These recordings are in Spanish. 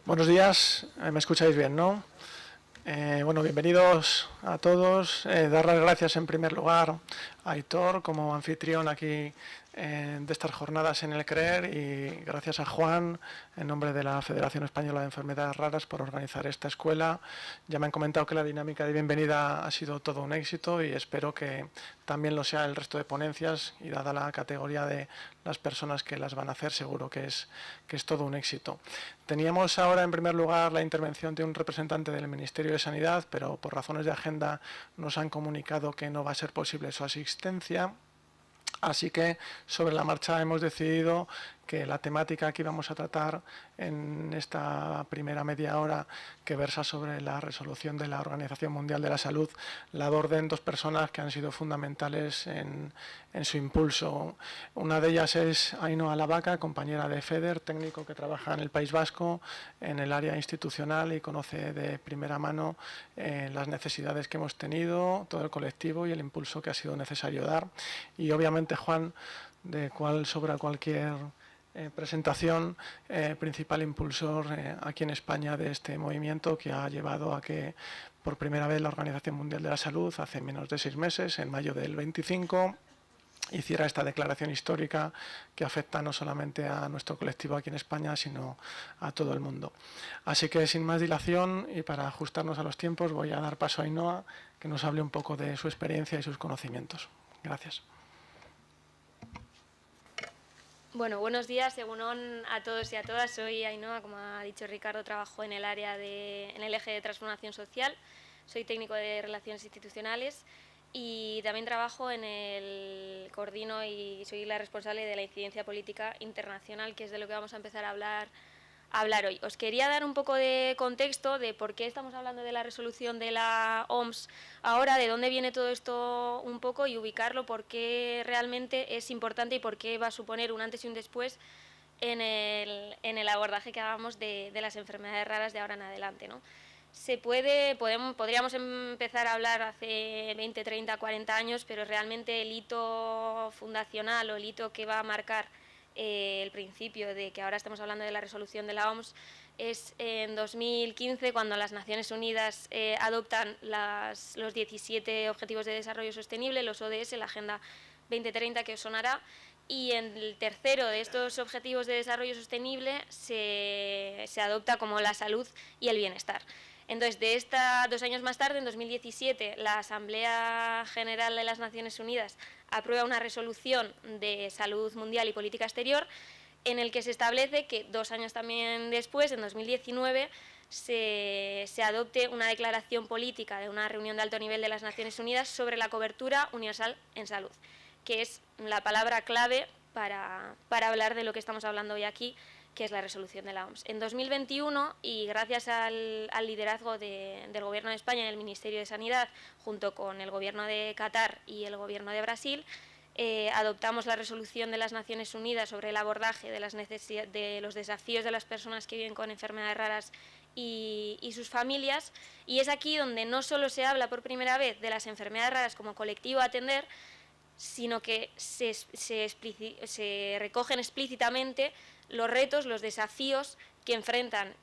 Buenos días, me escucháis bien, ¿no? Bueno, bienvenidos a todos. Dar las gracias en primer lugar a Aitor como anfitrión aquí de estas jornadas en el CREER y gracias a Juan en nombre de la Federación Española de Enfermedades Raras por organizar esta escuela. Ya me han comentado que la dinámica de bienvenida ha sido todo un éxito y espero que también lo sea el resto de ponencias y dada la categoría de las personas que las van a hacer seguro que es todo un éxito. Teníamos ahora en primer lugar la intervención de un representante del Ministerio de Sanidad, pero por razones de agenda nos han comunicado que no va a ser posible su asistencia. Así que sobre la marcha hemos decidido que la temática que íbamos a tratar en esta primera media hora, que versa sobre la resolución de la Organización Mundial de la Salud, la aborden dos personas que han sido fundamentales en su impulso. Una de ellas es Ainhoa Lavaca, compañera de FEDER, técnico que trabaja en el País Vasco en el área institucional y conoce de primera mano las necesidades que hemos tenido, todo el colectivo y el impulso que ha sido necesario dar. Y obviamente Juan, de cual sobra cualquier presentación, principal impulsor aquí en España de este movimiento que ha llevado a que por primera vez la Organización Mundial de la Salud, hace menos de 6 meses, en mayo del 25, hiciera esta declaración histórica que afecta no solamente a nuestro colectivo aquí en España, sino a todo el mundo. Así que sin más dilación y para ajustarnos a los tiempos, voy a dar paso a Ainhoa, que nos hable un poco de su experiencia y sus conocimientos. Gracias. Bueno, buenos días, egunon a todos y a todas. Soy Ainhoa, como ha dicho Ricardo, trabajo en el eje de transformación social. Soy técnico de relaciones institucionales y también trabajo coordino y soy la responsable de la incidencia política internacional, que es de lo que vamos a empezar a hablar hoy. Os quería dar un poco de contexto de por qué estamos hablando de la resolución de la OMS ahora, de dónde viene todo esto un poco y ubicarlo, por qué realmente es importante y por qué va a suponer un antes y un después en el abordaje que hagamos de las enfermedades raras de ahora en adelante, ¿no? Podríamos empezar a hablar hace 20, 30, 40 años, pero realmente el hito fundacional o el hito que va a marcar el principio de que ahora estamos hablando de la resolución de la OMS es en 2015, cuando las Naciones Unidas adoptan los 17 Objetivos de Desarrollo Sostenible, los ODS, la Agenda 2030 que os sonará, y en el tercero de estos Objetivos de Desarrollo Sostenible se adopta como la salud y el bienestar. Entonces, 2 años más tarde, en 2017, la Asamblea General de las Naciones Unidas aprueba una resolución de salud mundial y política exterior en el que se establece que 2 años también después, en 2019, se adopte una declaración política de una reunión de alto nivel de las Naciones Unidas sobre la cobertura universal en salud, que es la palabra clave para hablar de lo que estamos hablando hoy aquí, que es la resolución de la OMS. En 2021, y gracias al liderazgo del Gobierno de España y el Ministerio de Sanidad, junto con el Gobierno de Qatar y el Gobierno de Brasil, adoptamos la resolución de las Naciones Unidas sobre el abordaje de los desafíos de las personas que viven con enfermedades raras y sus familias, y es aquí donde no solo se habla por primera vez de las enfermedades raras como colectivo a atender, sino que se recogen explícitamente los retos, los desafíos que enfrenta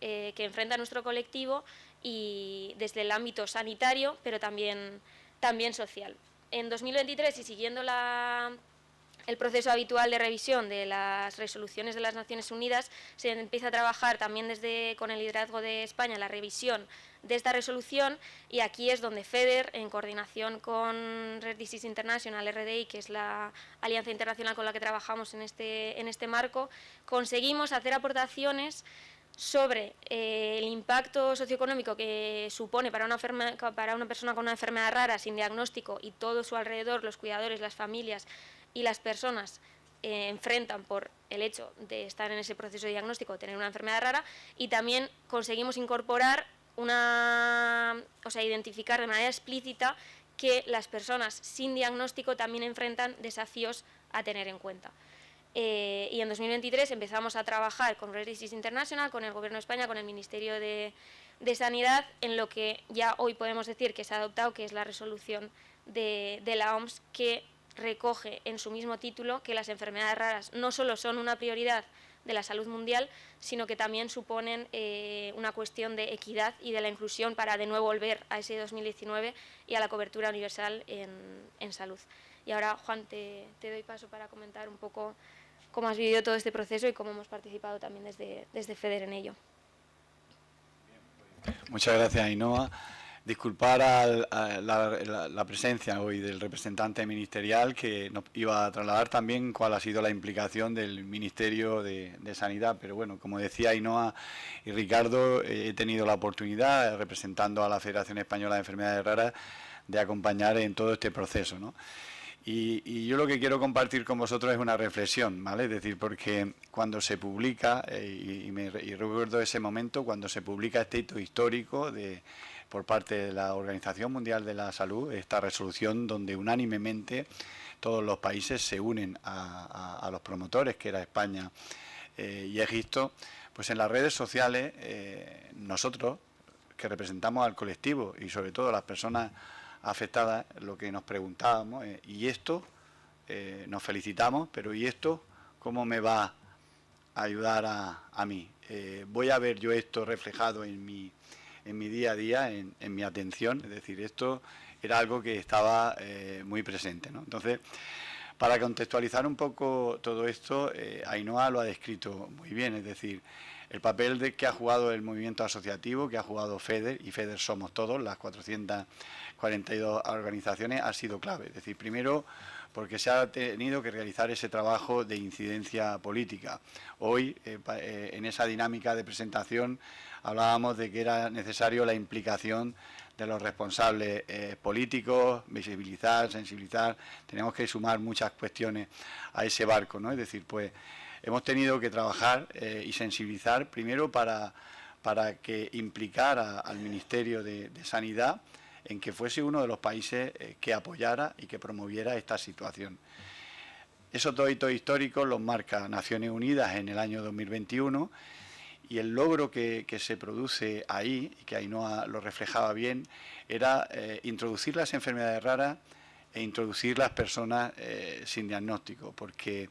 nuestro colectivo, y desde el ámbito sanitario, pero también social. En 2023, y siguiendo el proceso habitual de revisión de las resoluciones de las Naciones Unidas, se empieza a trabajar también con el liderazgo de España la revisión de esta resolución, y aquí es donde FEDER, en coordinación con Rare Disease International, RDI, que es la alianza internacional con la que trabajamos en este marco, conseguimos hacer aportaciones sobre el impacto socioeconómico que supone para una persona con una enfermedad rara sin diagnóstico y todo su alrededor, los cuidadores, las familias y las personas enfrentan por el hecho de estar en ese proceso de diagnóstico o tener una enfermedad rara, y también conseguimos incorporar identificar de manera explícita que las personas sin diagnóstico también enfrentan desafíos a tener en cuenta. Y en 2023 empezamos a trabajar con Rare Disease International, con el Gobierno de España, con el Ministerio de Sanidad, en lo que ya hoy podemos decir que se ha adoptado, que es la resolución de la OMS, que recoge en su mismo título que las enfermedades raras no solo son una prioridad de la salud mundial, sino que también suponen una cuestión de equidad y de la inclusión para de nuevo volver a ese 2019 y a la cobertura universal en salud. Y ahora, Juan, te doy paso para comentar un poco cómo has vivido todo este proceso y cómo hemos participado también desde FEDER en ello. Muchas gracias, Ainhoa. Disculpar a la presencia hoy del representante ministerial, que nos iba a trasladar también cuál ha sido la implicación del Ministerio de Sanidad. Pero bueno, como decía Ainhoa y Ricardo, he tenido la oportunidad, representando a la Federación Española de Enfermedades Raras, de acompañar en todo este proceso, ¿no? Y yo lo que quiero compartir con vosotros es una reflexión, ¿vale? Es decir, porque cuando se publica, y recuerdo ese momento, cuando se publica este hito histórico por parte de la Organización Mundial de la Salud, esta resolución donde unánimemente todos los países se unen a los promotores, que era España y Egipto, pues en las redes sociales nosotros, que representamos al colectivo y sobre todo a las personas afectadas, lo que nos preguntábamos, ¿y esto? Nos felicitamos, pero ¿y esto cómo me va a ayudar a mí? ¿Voy a ver yo esto reflejado en mi día a día, en mi atención? Es decir, esto era algo que estaba muy presente, ¿no? Entonces, para contextualizar un poco todo esto, Ainhoa lo ha descrito muy bien, es decir, el papel que ha jugado el movimiento asociativo, que ha jugado FEDER, y FEDER somos todos, las 442 organizaciones, ha sido clave. Es decir, primero, porque se ha tenido que realizar ese trabajo de incidencia política. Hoy, en esa dinámica de presentación, hablábamos de que era necesario la implicación de los responsables políticos, visibilizar, sensibilizar. Tenemos que sumar muchas cuestiones a ese barco, ¿no? Es decir, pues hemos tenido que trabajar y sensibilizar primero para que implicara al Ministerio de Sanidad en que fuese uno de los países que apoyara y que promoviera esta situación. Esos dos hitos históricos los marca Naciones Unidas en el año 2021 y el logro que se produce ahí, y que Ainhoa lo reflejaba bien, era introducir las enfermedades raras e introducir las personas sin diagnóstico, porque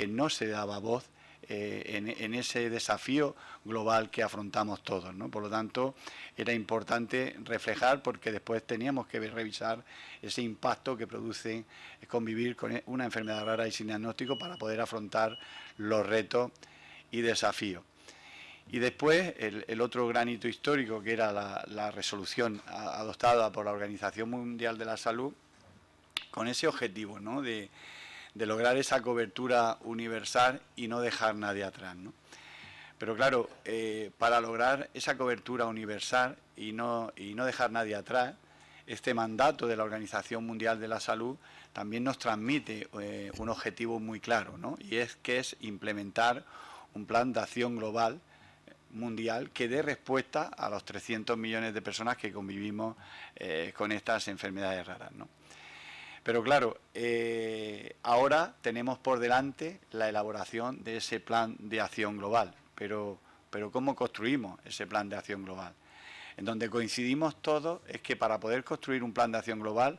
no se daba voz en ese desafío global que afrontamos todos, ¿no? Por lo tanto, era importante reflejar, porque después teníamos que revisar ese impacto que produce convivir con una enfermedad rara y sin diagnóstico para poder afrontar los retos y desafíos. Y después, el otro gran hito histórico, que era la resolución adoptada por la Organización Mundial de la Salud, con ese objetivo, ¿no?, de lograr esa cobertura universal y no dejar nadie atrás, ¿no? Pero claro, para lograr esa cobertura universal y no dejar nadie atrás, este mandato de la Organización Mundial de la Salud también nos transmite un objetivo muy claro, ¿no? Y es implementar un plan de acción global mundial que dé respuesta a los 300 millones de personas que convivimos con estas enfermedades raras, ¿no? Pero claro, ahora tenemos por delante la elaboración de ese plan de acción global. Pero ¿cómo construimos ese plan de acción global? En donde coincidimos todos es que para poder construir un plan de acción global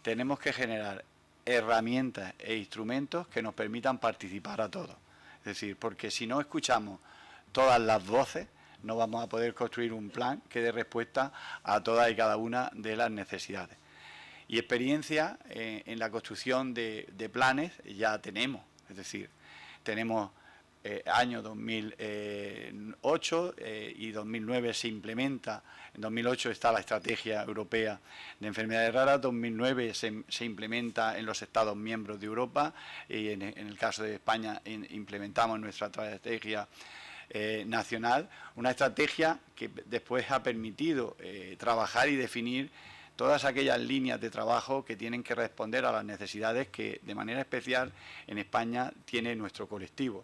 tenemos que generar herramientas e instrumentos que nos permitan participar a todos. Es decir, porque si no escuchamos todas las voces, no vamos a poder construir un plan que dé respuesta a todas y cada una de las necesidades. Y experiencia en la construcción de planes ya tenemos, es decir, tenemos año 2008 y 2009 se implementa, en 2008 está la Estrategia Europea de Enfermedades Raras, 2009 se implementa en los Estados miembros de Europa y en el caso de España implementamos nuestra estrategia nacional, una estrategia que después ha permitido trabajar y definir todas aquellas líneas de trabajo que tienen que responder a las necesidades que de manera especial en España tiene nuestro colectivo.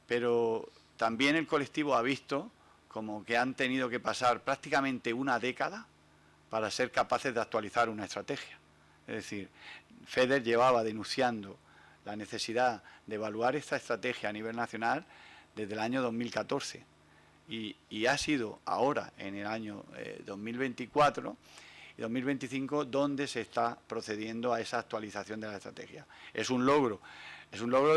Pero también el colectivo ha visto como que han tenido que pasar prácticamente una década para ser capaces de actualizar una estrategia. Es decir, FEDER llevaba denunciando la necesidad de evaluar esta estrategia a nivel nacional desde el año 2014 y ha sido ahora, en el año 2024, y 2025, donde se está procediendo a esa actualización de la estrategia. Es un logro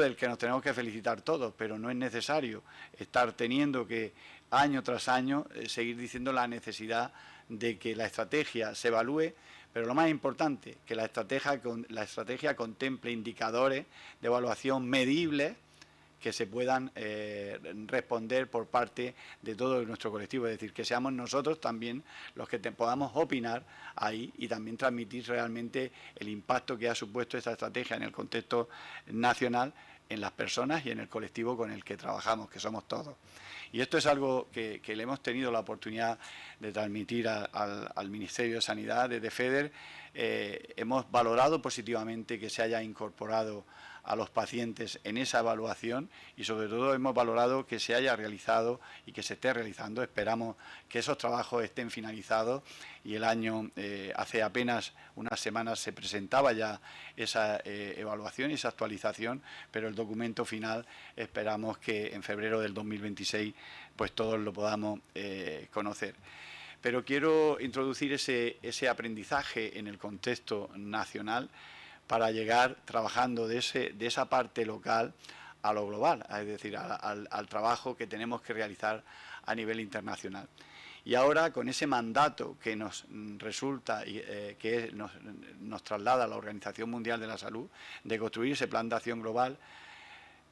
del que nos tenemos que felicitar todos, pero no es necesario estar teniendo que año tras año seguir diciendo la necesidad de que la estrategia se evalúe, pero lo más importante, que la estrategia contemple indicadores de evaluación medibles que se puedan responder por parte de todo nuestro colectivo, es decir, que seamos nosotros también los que podamos opinar ahí y también transmitir realmente el impacto que ha supuesto esta estrategia en el contexto nacional, en las personas y en el colectivo con el que trabajamos, que somos todos. Y esto es algo que le hemos tenido la oportunidad de transmitir al Ministerio de Sanidad desde FEDER. Hemos valorado positivamente que se haya incorporado a los pacientes en esa evaluación y sobre todo hemos valorado que se haya realizado y que se esté realizando. Esperamos que esos trabajos estén finalizados y el año, hace apenas unas semanas se presentaba ya esa evaluación y esa actualización, pero el documento final esperamos que en febrero del 2026 pues todos lo podamos conocer. Pero quiero introducir ese aprendizaje en el contexto nacional para llegar trabajando de esa parte local a lo global, es decir, al trabajo que tenemos que realizar a nivel internacional. Y ahora, con ese mandato que nos resulta, que nos traslada la Organización Mundial de la Salud, de construir ese plan de acción global,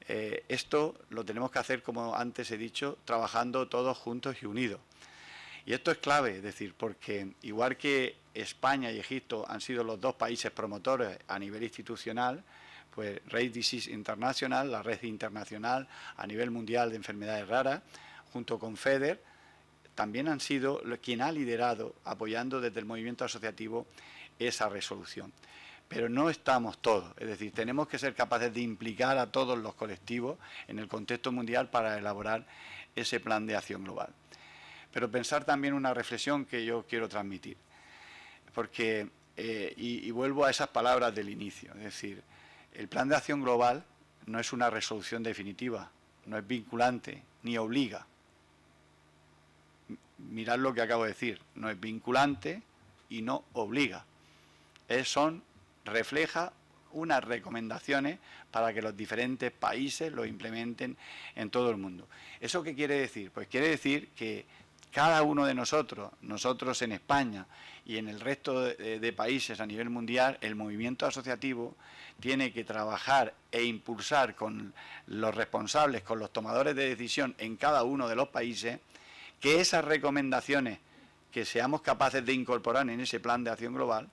esto lo tenemos que hacer, como antes he dicho, trabajando todos juntos y unidos. Y esto es clave, es decir, porque igual que España y Egipto han sido los dos países promotores a nivel institucional, pues Rare Disease International, la red internacional a nivel mundial de enfermedades raras, junto con FEDER, también han sido quien ha liderado, apoyando desde el movimiento asociativo, esa resolución. Pero no estamos todos, es decir, tenemos que ser capaces de implicar a todos los colectivos en el contexto mundial para elaborar ese plan de acción global. Pero pensar también una reflexión que yo quiero transmitir, porque, y vuelvo a esas palabras del inicio, es decir, el plan de acción global no es una resolución definitiva, no es vinculante, ni obliga. Mirad lo que acabo de decir, no es vinculante y no obliga. Refleja unas recomendaciones para que los diferentes países lo implementen en todo el mundo. ¿Eso qué quiere decir? Pues quiere decir que cada uno de nosotros en España y en el resto de países a nivel mundial, el movimiento asociativo tiene que trabajar e impulsar con los responsables, con los tomadores de decisión en cada uno de los países, que esas recomendaciones que seamos capaces de incorporar en ese plan de acción global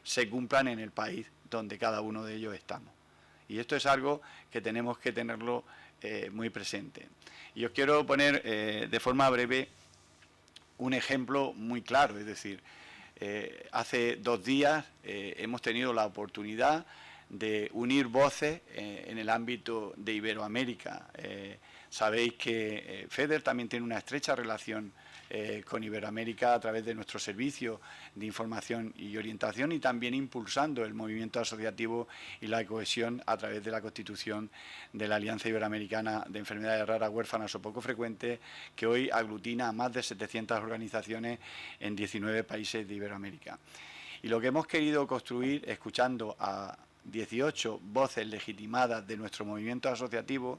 se cumplan en el país donde cada uno de ellos estamos. Y esto es algo que tenemos que tenerlo muy presente. Y os quiero poner de forma breve un ejemplo muy claro, es decir, hace 2 días hemos tenido la oportunidad de unir voces en el ámbito de Iberoamérica. Sabéis que FEDER también tiene una estrecha relación con Iberoamérica a través de nuestro servicio de información y orientación y también impulsando el movimiento asociativo y la cohesión a través de la constitución de la Alianza Iberoamericana de Enfermedades Raras, Huérfanas o Poco Frecuentes, que hoy aglutina a más de 700 organizaciones en 19 países de Iberoamérica. Y lo que hemos querido construir, escuchando a 18 voces legitimadas de nuestro movimiento asociativo,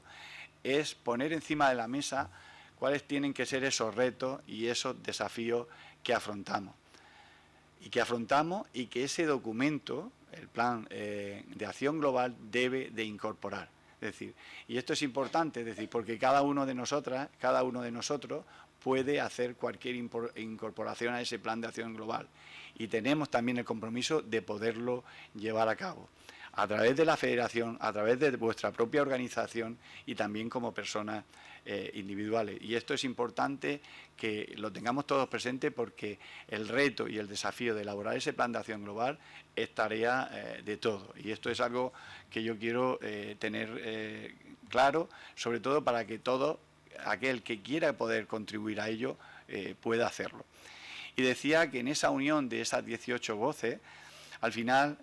es poner encima de la mesa cuáles tienen que ser esos retos y esos desafíos que afrontamos. Y que ese documento, el plan de acción global, debe de incorporar. Es decir, y esto es importante, es decir, porque cada uno de nosotros puede hacer cualquier incorporación a ese plan de acción global. Y tenemos también el compromiso de poderlo llevar a cabo, a través de la federación, a través de vuestra propia organización y también como personas individuales. Y esto es importante que lo tengamos todos presente porque el reto y el desafío de elaborar ese plan de acción global es tarea de todos. Y esto es algo que yo quiero tener claro, sobre todo para que todo aquel que quiera poder contribuir a ello pueda hacerlo. Y decía que en esa unión de esas 18 voces, al final,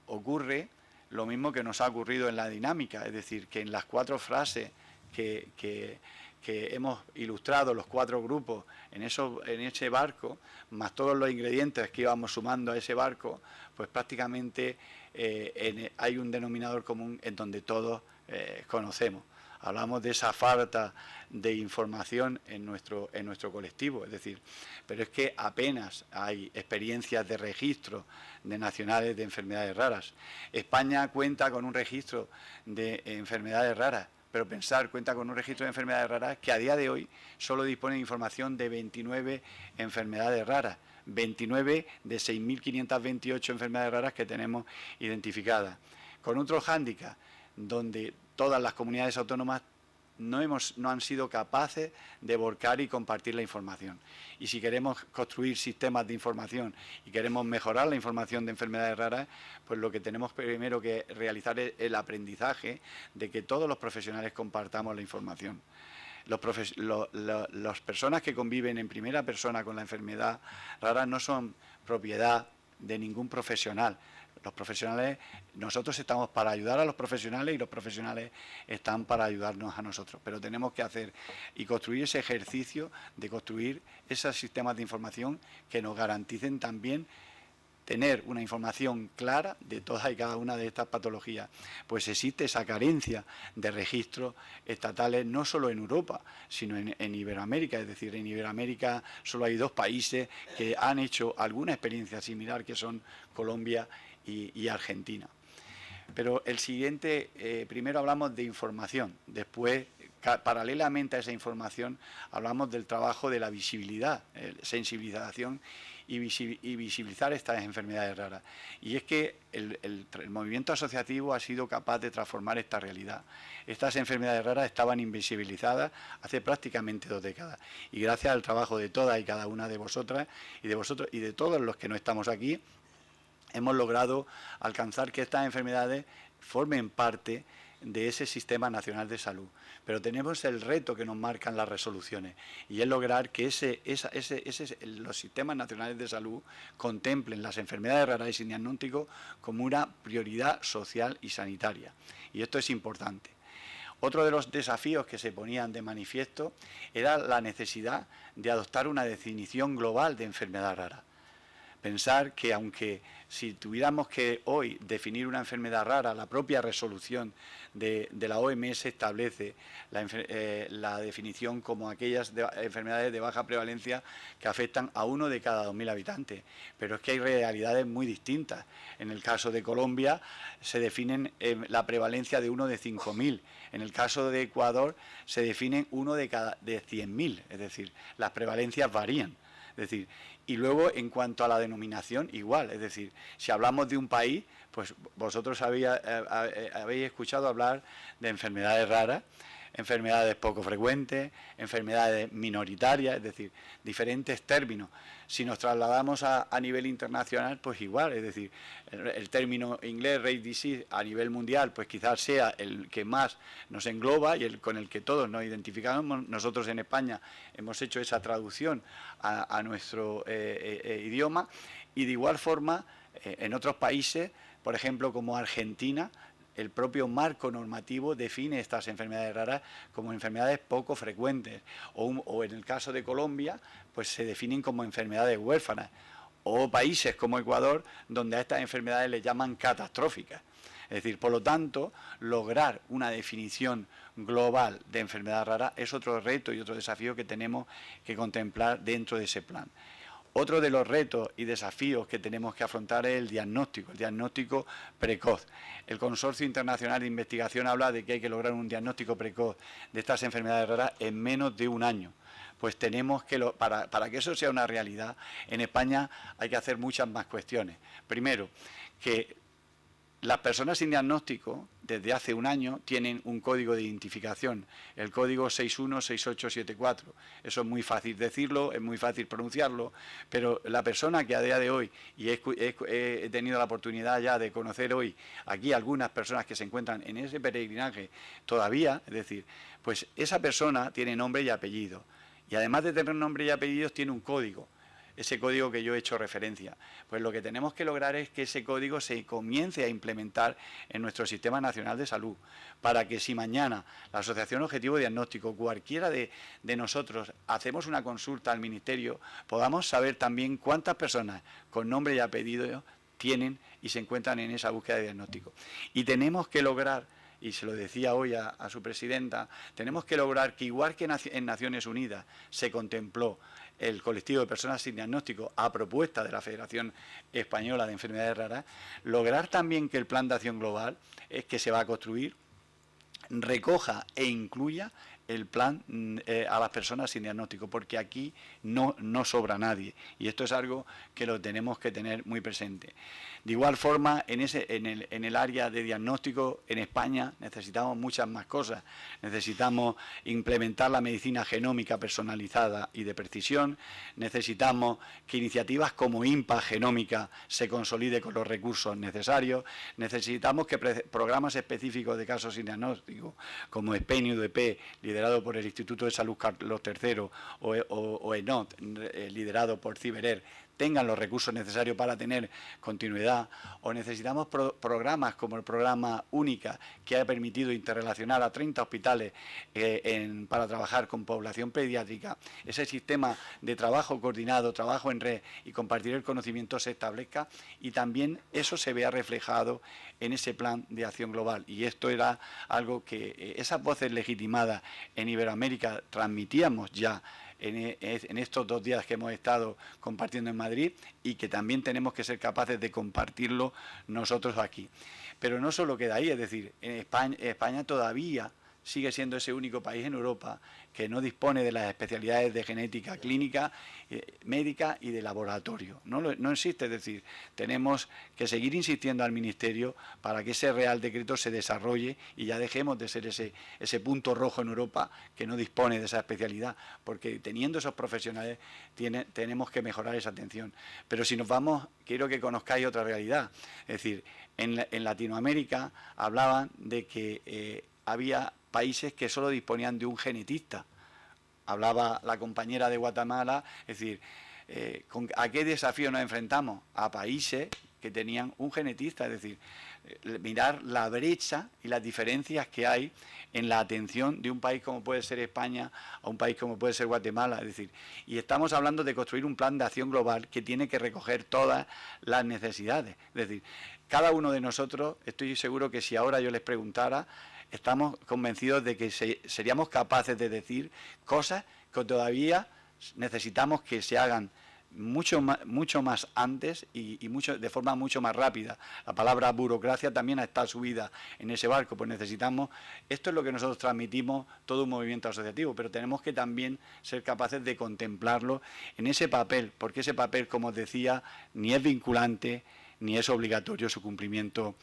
ocurre lo mismo que nos ha ocurrido en la dinámica, es decir, que en las 4 frases que que hemos ilustrado los 4 grupos en ese barco, más todos los ingredientes que íbamos sumando a ese barco, pues prácticamente hay un denominador común en donde todos conocemos. Hablamos de esa falta de información en nuestro colectivo, es decir, pero es que apenas hay experiencias de registro de nacionales de enfermedades raras. España cuenta con un registro de enfermedades raras, pero cuenta con un registro de enfermedades raras que a día de hoy solo dispone de información de 29 enfermedades raras, 29 de 6.528 enfermedades raras que tenemos identificadas, con otro hándicap, donde todas las comunidades autónomas no han sido capaces de volcar y compartir la información. Y si queremos construir sistemas de información y queremos mejorar la información de enfermedades raras, pues lo que tenemos primero que realizar es el aprendizaje de que todos los profesionales compartamos la información. Las personas que conviven en primera persona con la enfermedad rara no son propiedad de ningún profesional. Los profesionales, nosotros estamos para ayudar a los profesionales y los profesionales están para ayudarnos a nosotros. Pero tenemos que hacer y construir ese ejercicio de construir esos sistemas de información que nos garanticen también tener una información clara de todas y cada una de estas patologías. Pues existe esa carencia de registros estatales no solo en Europa, sino en Iberoamérica. Es decir, en Iberoamérica solo hay 2 países que han hecho alguna experiencia similar, que son Colombia y Argentina. Pero el siguiente, primero hablamos de información, después, paralelamente a esa información, hablamos del trabajo de la visibilidad, sensibilización y visibilizar estas enfermedades raras. Y es que el movimiento asociativo ha sido capaz de transformar esta realidad. Estas enfermedades raras estaban invisibilizadas hace prácticamente 2 décadas. Y gracias al trabajo de todas y cada una de vosotras y de vosotros y de todos los que no estamos aquí, hemos logrado alcanzar que estas enfermedades formen parte de ese Sistema Nacional de Salud. Pero tenemos el reto que nos marcan las resoluciones, y es lograr que los sistemas nacionales de salud contemplen las enfermedades raras y sin diagnóstico como una prioridad social y sanitaria. Y esto es importante. Otro de los desafíos que se ponían de manifiesto era la necesidad de adoptar una definición global de enfermedad rara. Pensar que aunque si tuviéramos que hoy definir una enfermedad rara, la propia resolución de la OMS establece la definición como aquellas enfermedades de baja prevalencia que afectan a 1 de cada 2.000 habitantes. Pero es que hay realidades muy distintas. En el caso de Colombia se definen la prevalencia de 1 de 5.000. En el caso de Ecuador se definen 1 de 100.000. Es decir, las prevalencias varían. Es decir, y luego en cuanto a la denominación, igual, es decir, si hablamos de un país, pues vosotros habéis escuchado hablar de enfermedades raras, enfermedades poco frecuentes, enfermedades minoritarias, es decir, diferentes términos. Si nos trasladamos a nivel internacional, pues igual, es decir, el término inglés, rare disease, a nivel mundial, pues quizás sea el que más nos engloba y con el que todos nos identificamos. Nosotros en España hemos hecho esa traducción a nuestro idioma, y de igual forma en otros países, por ejemplo como Argentina, el propio marco normativo define estas enfermedades raras como enfermedades poco frecuentes, o en el caso de Colombia, pues se definen como enfermedades huérfanas, o países como Ecuador, donde a estas enfermedades les llaman catastróficas. Es decir, por lo tanto, lograr una definición global de enfermedad rara es otro reto y otro desafío que tenemos que contemplar dentro de ese plan. Otro de los retos y desafíos que tenemos que afrontar es el diagnóstico precoz. El Consorcio Internacional de Investigación habla de que hay que lograr un diagnóstico precoz de estas enfermedades raras en menos de 1 año. Pues tenemos que, para que eso sea una realidad, en España hay que hacer muchas más cuestiones. Primero, que las personas sin diagnóstico, desde hace 1 año, tienen un código de identificación, el código 616874. Eso es muy fácil decirlo, es muy fácil pronunciarlo, pero la persona que a día de hoy, y he tenido la oportunidad ya de conocer hoy aquí algunas personas que se encuentran en ese peregrinaje todavía, es decir, pues esa persona tiene nombre y apellido, y además de tener nombre y apellidos tiene un código. ese código que yo he hecho referencia. Pues lo que tenemos que lograr es que ese código se comience a implementar en nuestro Sistema Nacional de Salud, para que si mañana la Asociación Objetivo Diagnóstico, cualquiera de nosotros, hacemos una consulta al Ministerio, podamos saber también cuántas personas con nombre y apellido tienen y se encuentran en esa búsqueda de diagnóstico. Y tenemos que lograr, y se lo decía hoy a su presidenta, tenemos que lograr que igual que en Naciones Unidas se contempló el colectivo de personas sin diagnóstico a propuesta de la Federación Española de Enfermedades Raras, lograr también que el Plan de Acción Global que se va a construir recoja e incluya el plan a las personas sin diagnóstico, porque aquí no sobra nadie, y esto es algo que lo tenemos que tener muy presente. De igual forma, en el área de diagnóstico en España necesitamos muchas más cosas. Necesitamos implementar la medicina genómica personalizada y de precisión, necesitamos que iniciativas como INPA Genómica se consolide con los recursos necesarios, necesitamos que programas específicos de casos sin diagnóstico, como SPEN-UDP, liderado por el Instituto de Salud Carlos III, o ENOT, liderado por Ciberer, tengan los recursos necesarios para tener continuidad, o necesitamos programas como el programa Única, que ha permitido interrelacionar a 30 hospitales para trabajar con población pediátrica. Ese sistema de trabajo coordinado, trabajo en red y compartir el conocimiento se establezca, y también eso se vea reflejado en ese plan de acción global. Y esto era algo que esas voces legitimadas en Iberoamérica transmitíamos ya en estos 2 días que hemos estado compartiendo en Madrid, y que también tenemos que ser capaces de compartirlo nosotros aquí. Pero no solo queda ahí, es decir, en España todavía sigue siendo ese único país en Europa que no dispone de las especialidades de genética clínica, médica y de laboratorio. No existe, es decir, tenemos que seguir insistiendo al Ministerio para que ese Real Decreto se desarrolle y ya dejemos de ser ese punto rojo en Europa que no dispone de esa especialidad, porque teniendo esos profesionales tenemos que mejorar esa atención. Pero si nos vamos, quiero que conozcáis otra realidad. Es decir, en Latinoamérica hablaban de que había países que solo disponían de un genetista. Hablaba la compañera de Guatemala, es decir, ¿a qué desafío nos enfrentamos? A países que tenían un genetista, es decir, mirar la brecha y las diferencias que hay en la atención de un país como puede ser España a un país como puede ser Guatemala, es decir, y estamos hablando de construir un plan de acción global que tiene que recoger todas las necesidades. Es decir, cada uno de nosotros, estoy seguro que si ahora yo les preguntara, estamos convencidos de que seríamos capaces de decir cosas que todavía necesitamos que se hagan mucho más antes y de forma mucho más rápida. La palabra burocracia también está subida en ese barco, pues necesitamos, esto es lo que nosotros transmitimos, todo un movimiento asociativo, pero tenemos que también ser capaces de contemplarlo en ese papel, porque ese papel, como os decía, ni es vinculante, ni es obligatorio su cumplimiento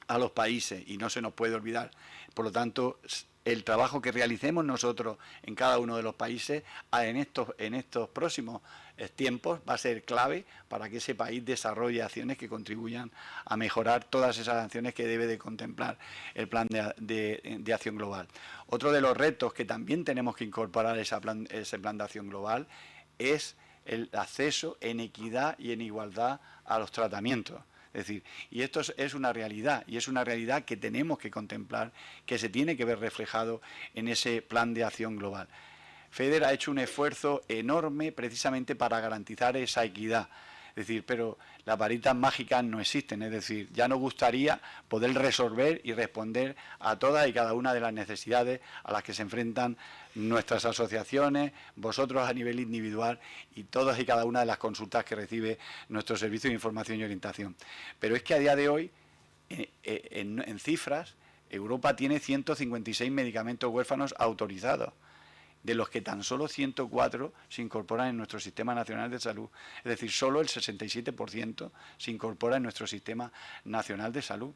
a los países, y no se nos puede olvidar. Por lo tanto, el trabajo que realicemos nosotros en cada uno de los países en estos próximos tiempos va a ser clave para que ese país desarrolle acciones que contribuyan a mejorar todas esas acciones que debe de contemplar el plan de acción global. Otro de los retos que también tenemos que incorporar a ese plan de acción global es el acceso en equidad y en igualdad a los tratamientos. Es decir, y esto es una realidad, y es una realidad que tenemos que contemplar, que se tiene que ver reflejado en ese plan de acción global. FEDER ha hecho un esfuerzo enorme precisamente para garantizar esa equidad. Es decir, pero las varitas mágicas no existen, es decir, ya nos gustaría poder resolver y responder a todas y cada una de las necesidades a las que se enfrentan nuestras asociaciones, vosotros a nivel individual y todas y cada una de las consultas que recibe nuestro servicio de información y orientación. Pero es que a día de hoy, en cifras, Europa tiene 156 medicamentos huérfanos autorizados, de los que tan solo 104 se incorporan en nuestro Sistema Nacional de Salud. Es decir, solo el 67% se incorpora en nuestro Sistema Nacional de Salud.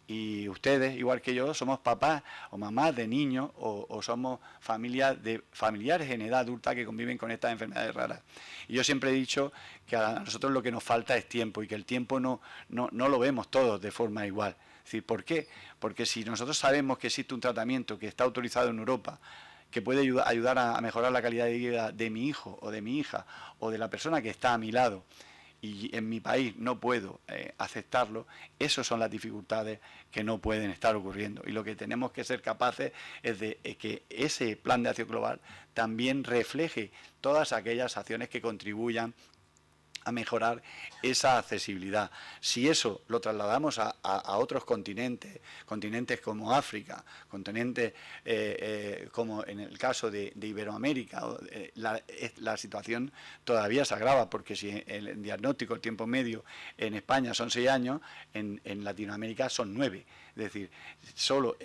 Y ustedes, igual que yo, somos papás o mamás de niños o somos familiares en edad adulta que conviven con estas enfermedades raras. Y yo siempre he dicho que a nosotros lo que nos falta es tiempo, y que el tiempo no lo vemos todos de forma igual. Es decir, ¿por qué? Porque si nosotros sabemos que existe un tratamiento que está autorizado en Europa que puede ayudar a mejorar la calidad de vida de mi hijo o de mi hija o de la persona que está a mi lado, y en mi país no puedo aceptarlo, esas son las dificultades que no pueden estar ocurriendo. Y lo que tenemos que ser capaces es de que ese plan de acción global también refleje todas aquellas acciones que contribuyan a mejorar esa accesibilidad. Si eso lo trasladamos a otros continentes, continentes como África, continentes como en el caso de Iberoamérica, la situación todavía se agrava, porque si el diagnóstico, el tiempo medio en España son 6 años, en Latinoamérica son 9. Es decir, solo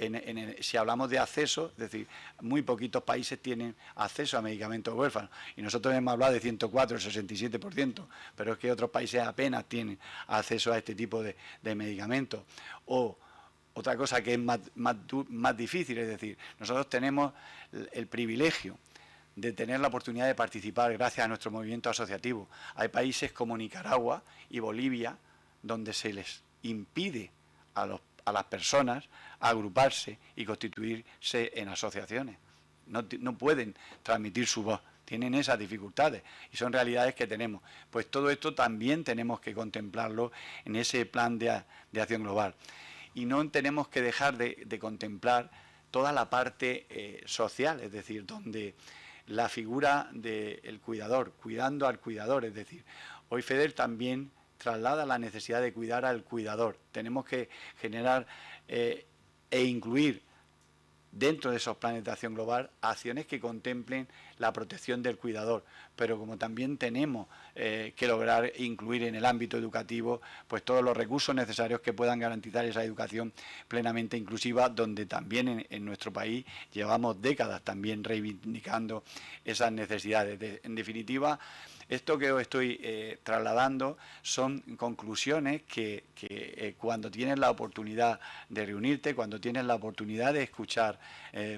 si hablamos de acceso, es decir, muy poquitos países tienen acceso a medicamentos huérfanos, y nosotros hemos hablado de 104, el 67%, pero es que otros países apenas tienen acceso a este tipo de medicamentos. O otra cosa que es más difícil, es decir, nosotros tenemos el privilegio de tener la oportunidad de participar gracias a nuestro movimiento asociativo. Hay países como Nicaragua y Bolivia donde se les impide a las personas agruparse y constituirse en asociaciones. No pueden transmitir su voz, tienen esas dificultades y son realidades que tenemos. Pues todo esto también tenemos que contemplarlo en ese plan de acción global. Y no tenemos que dejar de contemplar toda la parte social, es decir, donde la figura del cuidador, cuidando al cuidador, es decir, hoy FEDER también traslada la necesidad de cuidar al cuidador. Tenemos que generar e incluir dentro de esos planes de acción global acciones que contemplen la protección del cuidador, pero como también tenemos que lograr incluir en el ámbito educativo pues todos los recursos necesarios que puedan garantizar esa educación plenamente inclusiva, donde también en nuestro país llevamos décadas también reivindicando esas necesidades. En definitiva, esto que os estoy trasladando son conclusiones que cuando tienes la oportunidad de reunirte, cuando tienes la oportunidad de escuchar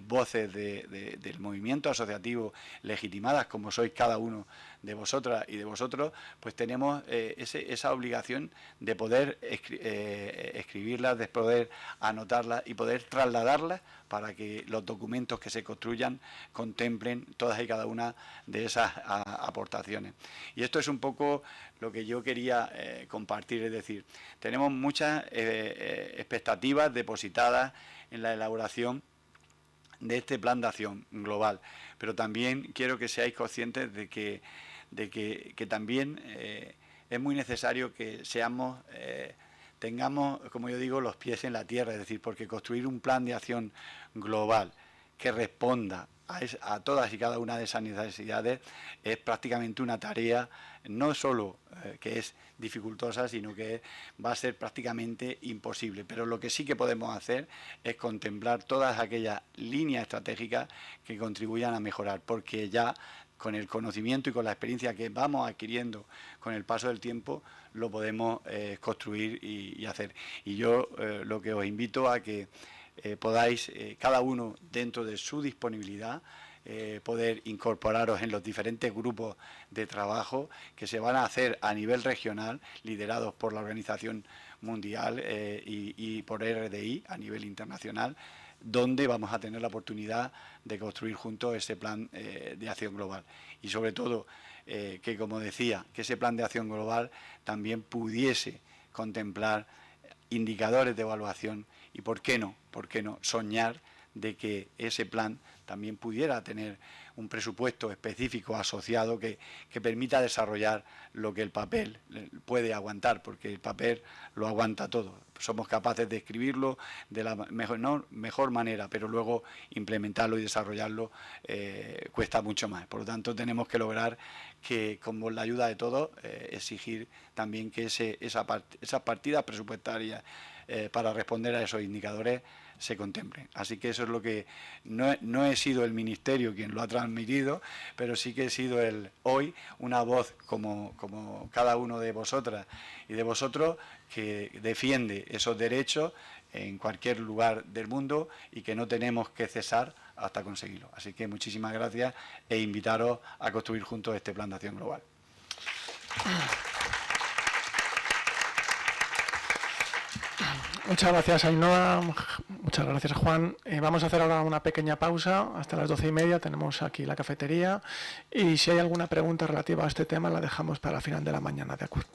voces del movimiento asociativo legitimadas como sois cada uno de vosotras y de vosotros, pues tenemos esa obligación de poder escribirlas, de poder anotarlas y poder trasladarlas para que los documentos que se construyan contemplen todas y cada una de esas aportaciones. Y esto es un poco lo que yo quería compartir, es decir, tenemos muchas expectativas depositadas en la elaboración de este plan de acción global, pero también quiero que seáis conscientes de que también es muy necesario que tengamos, como yo digo, los pies en la tierra, es decir, porque construir un plan de acción global que responda a todas y cada una de esas necesidades es prácticamente una tarea no solo que es dificultosa, sino que va a ser prácticamente imposible. Pero lo que sí que podemos hacer es contemplar todas aquellas líneas estratégicas que contribuyan a mejorar, porque ya con el conocimiento y con la experiencia que vamos adquiriendo con el paso del tiempo, lo podemos construir y hacer. Y yo lo que os invito a que podáis, cada uno dentro de su disponibilidad, poder incorporaros en los diferentes grupos de trabajo que se van a hacer a nivel regional, liderados por la Organización Mundial y por RDI a nivel internacional, donde vamos a tener la oportunidad de construir juntos ese plan de acción global. Y sobre todo, que como decía, que ese plan de acción global también pudiese contemplar indicadores de evaluación y, ¿por qué no soñar de que ese plan también pudiera tener un presupuesto específico asociado que permita desarrollar lo que el papel puede aguantar, porque el papel lo aguanta todo. Somos capaces de escribirlo de la mejor manera, pero luego implementarlo y desarrollarlo cuesta mucho más. Por lo tanto, tenemos que lograr que, con la ayuda de todos, exigir también que esas partidas presupuestarias para responder a esos indicadores se contemplen. Así que eso es lo que no he sido el Ministerio quien lo ha transmitido, pero sí que he sido hoy una voz como cada uno de vosotras y de vosotros, que defiende esos derechos en cualquier lugar del mundo y que no tenemos que cesar hasta conseguirlo. Así que muchísimas gracias e invitaros a construir juntos este plan de acción global. Muchas gracias, Ainhoa. Muchas gracias, Juan. Vamos a hacer ahora una pequeña pausa hasta las 12:30. Tenemos aquí la cafetería y si hay alguna pregunta relativa a este tema la dejamos para el final de la mañana, ¿de acuerdo?